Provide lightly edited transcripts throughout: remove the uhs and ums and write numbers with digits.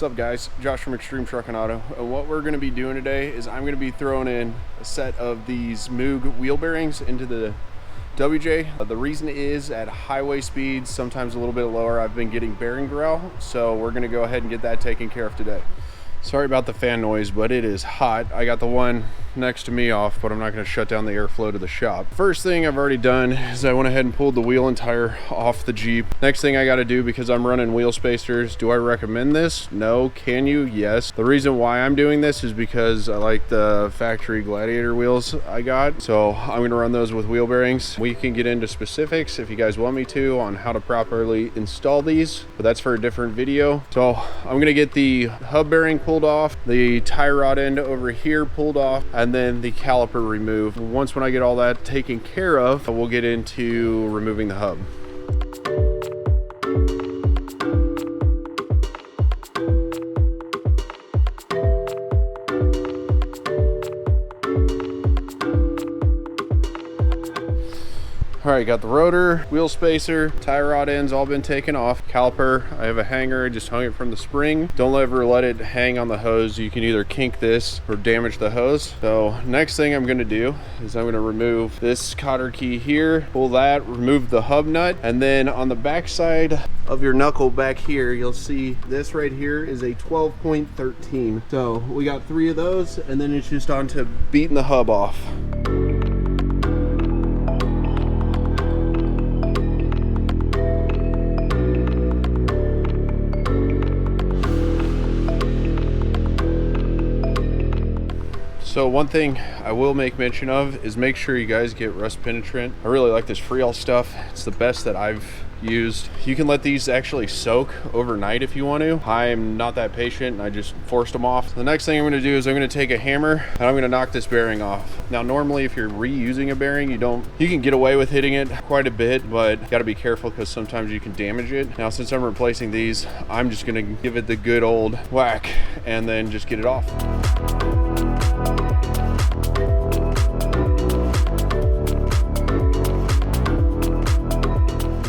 What's up guys, Josh from Extreme Truck and Auto, and what we're going to be doing today is I'm going to be throwing in a set of these Moog wheel bearings into the WJ. The reason is at highway speeds, sometimes a little bit lower, I've been getting bearing growl, so we're going to go ahead and get that taken care of today. Sorry about the fan noise, but it is hot. I got the one next to me off, but I'm not going to shut down the airflow to the shop. First thing I've already done is I went ahead and pulled the wheel and tire off the Jeep. Next thing I got to do, because I'm running wheel spacers, do I recommend this? No. Can you? Yes. The reason why I'm doing this is because I like the factory Gladiator wheels I got, so I'm going to run those with wheel bearings. We can get into specifics if you guys want me to on how to properly install these, but that's for a different video. So I'm going to get the hub bearing pulled off, the tie rod end over here pulled off, and then the caliper removed. Once when I get all that taken care of, we'll get into removing the hub. All right, got the rotor, wheel spacer, tie rod ends all been taken off. Caliper, I have a hanger, I just hung it from the spring. Don't ever let it hang on the hose. You can either kink this or damage the hose. So next thing I'm gonna do is I'm gonna remove this cotter key here, pull that, remove the hub nut, and then on the back side of your knuckle back here, you'll see this right here is a 12.13. So we got 3 of those, and then it's just on to beating the hub off. So one thing I will make mention of is make sure you guys get rust penetrant. I really like this Freol stuff. It's the best that I've used. You can let these actually soak overnight if you want to. I'm not that patient and I just forced them off. The next thing I'm going to do is I'm going to take a hammer and I'm going to knock this bearing off. Now normally if you're reusing a bearing, you can get away with hitting it quite a bit, but you got to be careful because sometimes you can damage it. Now since I'm replacing these, I'm just going to give it the good old whack and then just get it off.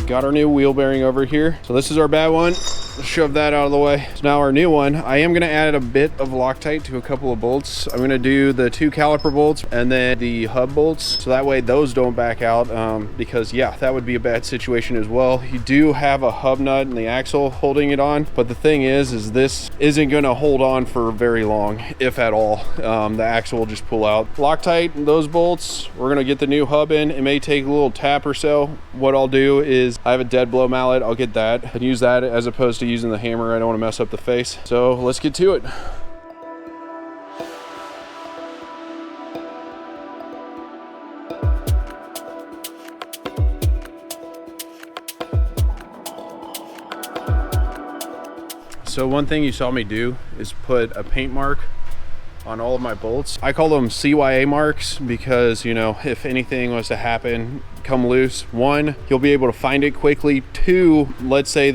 Got our new wheel bearing over here. So this is our bad one. Let's shove that out of the way. So now our new one, I am gonna add a bit of Loctite to a couple of bolts. I'm gonna do the 2 caliper bolts and then the hub bolts. So that way those don't back out because yeah, that would be a bad situation as well. You do have a hub nut and the axle holding it on, but the thing is this isn't gonna hold on for very long, if at all. The axle will just pull out. Loctite those bolts. We're gonna get the new hub in. It may take a little tap or so. What I'll do is I have a dead blow mallet. I'll get that and use that as opposed to using the hammer. I don't want to mess up the face. So let's get to it. So one thing you saw me do is put a paint mark on all of my bolts. I call them CYA marks because, you know, if anything was to happen, come loose, 1, you'll be able to find it quickly. 2, let's say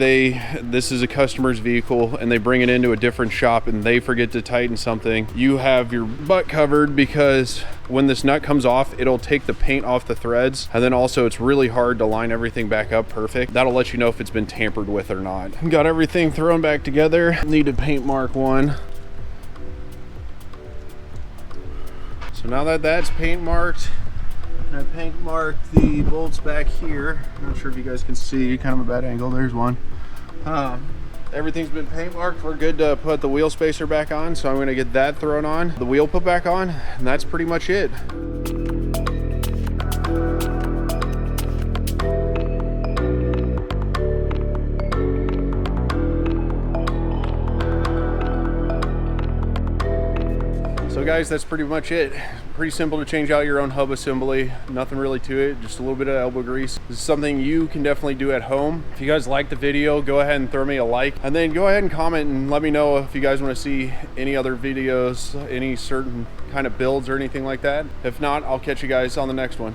this is a customer's vehicle and they bring it into a different shop and they forget to tighten something, you have your butt covered because when this nut comes off, it'll take the paint off the threads, and then also it's really hard to line everything back up perfect. That'll let you know if it's been tampered with or not. Got everything thrown back together. Need to paint mark 1. So now that that's paint marked, I paint marked the bolts back here. I'm not sure if you guys can see, kind of a bad angle, there's one. Everything's been paint marked. We're good to put the wheel spacer back on, so I'm gonna get that thrown on, the wheel put back on, and that's pretty much it. So guys, that's pretty much it. Pretty simple to change out your own hub assembly. Nothing really to it, just a little bit of elbow grease. This is something you can definitely do at home. If you guys like the video, go ahead and throw me a like, and then go ahead and comment and let me know if you guys want to see any other videos, any certain kind of builds or anything like that. If not, I'll catch you guys on the next one.